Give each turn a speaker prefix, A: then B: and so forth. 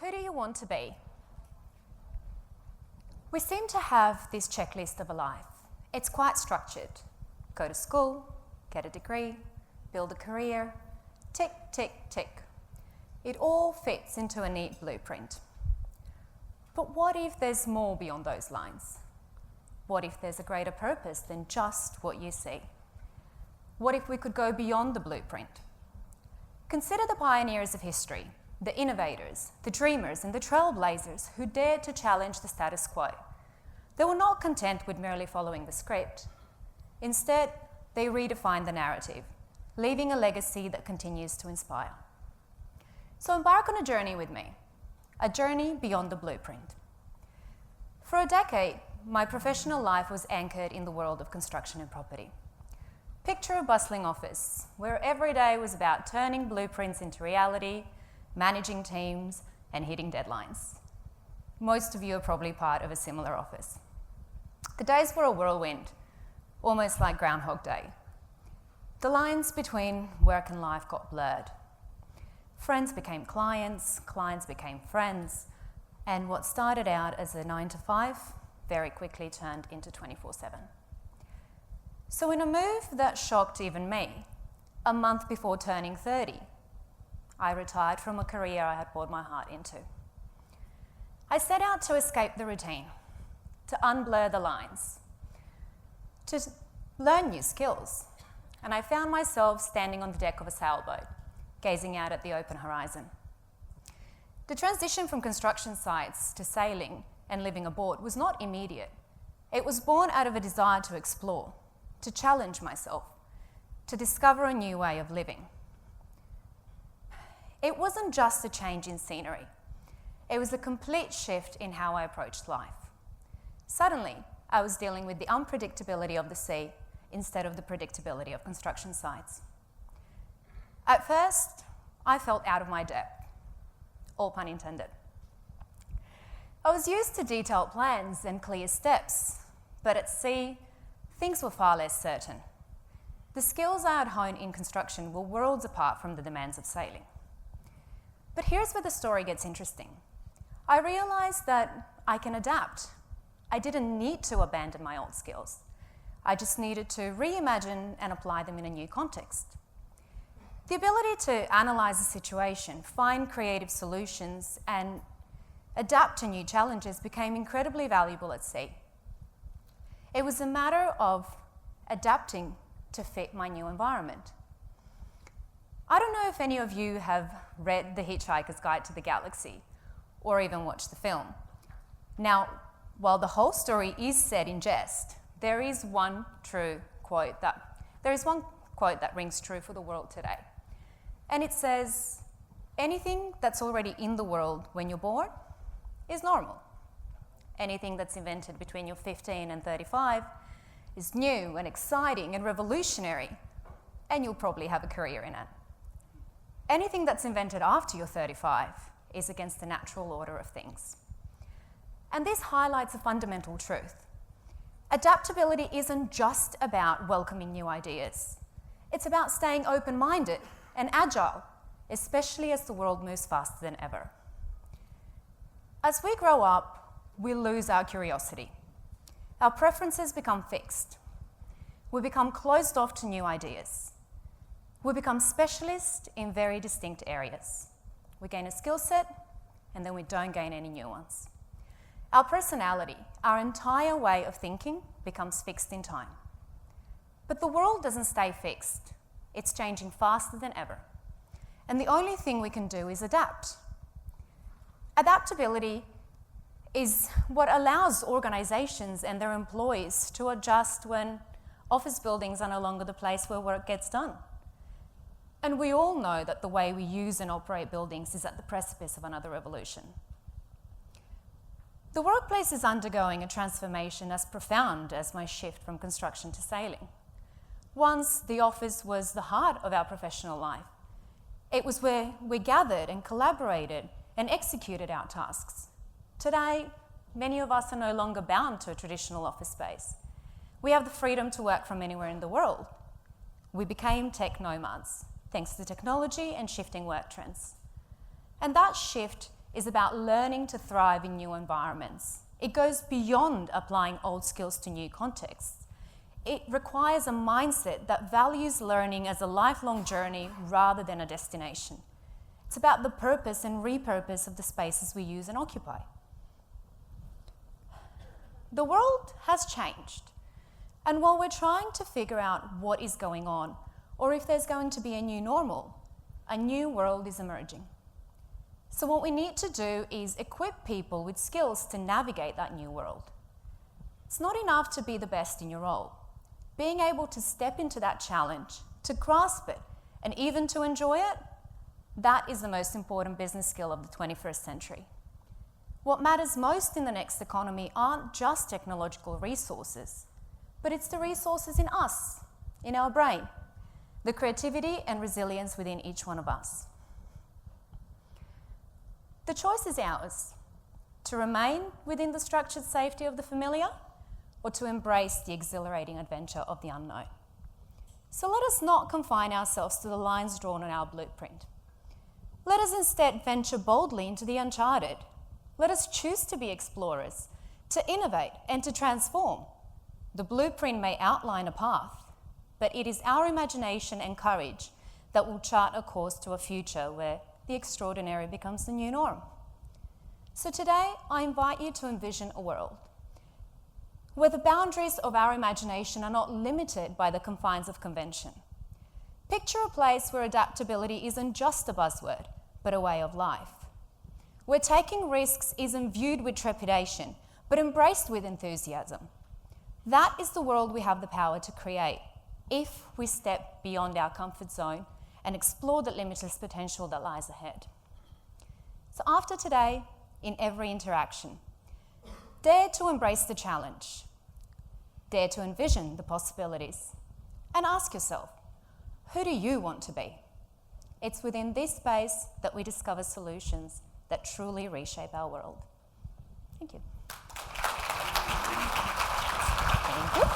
A: Who do you want to be? We seem to have this checklist of a life. It's quite structured. Go to school, get a degree, build a career, tick, tick, tick. It all fits into a neat blueprint. But what if there's more beyond those lines? What if there's a greater purpose than just what you see? What if we could go beyond the blueprint? Consider the pioneers of history, the innovators, the dreamers, and the trailblazers who dared to challenge the status quo. They were not content with merely following the script. Instead, they redefined the narrative, leaving a legacy that continues to inspire. So embark on a journey with me, a journey beyond the blueprint. For a decade, my professional life was anchored in the world of construction and property. Picture a bustling office where every day was about turning blueprints into reality, managing teams, and hitting deadlines. Most of you are probably part of a similar office. The days were a whirlwind, almost like Groundhog Day. The lines between work and life got blurred. Friends became clients, clients became friends, and what started out as a 9 to 5 very quickly turned into 24/7. So in a move that shocked even me, a month before turning 30, I retired from a career I had poured my heart into. I set out to escape the routine, to unblur the lines, to learn new skills, and I found myself standing on the deck of a sailboat, gazing out at the open horizon. The transition from construction sites to sailing and living aboard was not immediate. It was born out of a desire to explore, to challenge myself, to discover a new way of living. It wasn't just a change in scenery. It was a complete shift in how I approached life. Suddenly, I was dealing with the unpredictability of the sea instead of the predictability of construction sites. At first, I felt out of my depth, all pun intended. I was used to detailed plans and clear steps, but at sea, things were far less certain. The skills I had honed in construction were worlds apart from the demands of sailing. But here's where the story gets interesting. I realized that I can adapt. I didn't need to abandon my old skills. I just needed to reimagine and apply them in a new context. The ability to analyze a situation, find creative solutions, and adapt to new challenges became incredibly valuable at sea. It was a matter of adapting to fit my new environment. I don't know if any of you have read The Hitchhiker's Guide to the Galaxy or even watched the film. Now, while the whole story is set in jest, there is one quote that rings true for the world today. And it says, anything that's already in the world when you're born is normal. Anything that's invented between you're 15 and 35 is new and exciting and revolutionary, and you'll probably have a career in it. Anything that's invented after you're 35 is against the natural order of things. And this highlights a fundamental truth. Adaptability isn't just about welcoming new ideas. It's about staying open-minded and agile, especially as the world moves faster than ever. As we grow up, we lose our curiosity. Our preferences become fixed. We become closed off to new ideas. We become specialists in very distinct areas. We gain a skill set, and then we don't gain any new ones. Our personality, our entire way of thinking, becomes fixed in time. But the world doesn't stay fixed. It's changing faster than ever. And the only thing we can do is adapt. Adaptability is what allows organizations and their employees to adjust when office buildings are no longer the place where work gets done. And we all know that the way we use and operate buildings is at the precipice of another revolution. The workplace is undergoing a transformation as profound as my shift from construction to sailing. Once, the office was the heart of our professional life. It was where we gathered and collaborated and executed our tasks. Today, many of us are no longer bound to a traditional office space. We have the freedom to work from anywhere in the world. We became tech nomads, thanks to technology and shifting work trends. And that shift is about learning to thrive in new environments. It goes beyond applying old skills to new contexts. It requires a mindset that values learning as a lifelong journey rather than a destination. It's about the purpose and repurpose of the spaces we use and occupy. The world has changed, and while we're trying to figure out what is going on, or if there's going to be a new normal, a new world is emerging. So what we need to do is equip people with skills to navigate that new world. It's not enough to be the best in your role. Being able to step into that challenge, to grasp it, and even to enjoy it, that is the most important business skill of the 21st century. What matters most in the next economy aren't just technological resources, but it's the resources in us, in our brain, the creativity and resilience within each one of us. The choice is ours, to remain within the structured safety of the familiar or to embrace the exhilarating adventure of the unknown. So let us not confine ourselves to the lines drawn on our blueprint. Let us instead venture boldly into the uncharted. Let us choose to be explorers, to innovate and to transform. The blueprint may outline a path, but it is our imagination and courage that will chart a course to a future where the extraordinary becomes the new norm. So today, I invite you to envision a world where the boundaries of our imagination are not limited by the confines of convention. Picture a place where adaptability isn't just a buzzword, but a way of life. Where taking risks isn't viewed with trepidation, but embraced with enthusiasm. That is the world we have the power to create if we step beyond our comfort zone and explore the limitless potential that lies ahead. So after today, in every interaction, dare to embrace the challenge, dare to envision the possibilities, and ask yourself, who do you want to be? It's within this space that we discover solutions that truly reshape our world. Thank you. Thank you.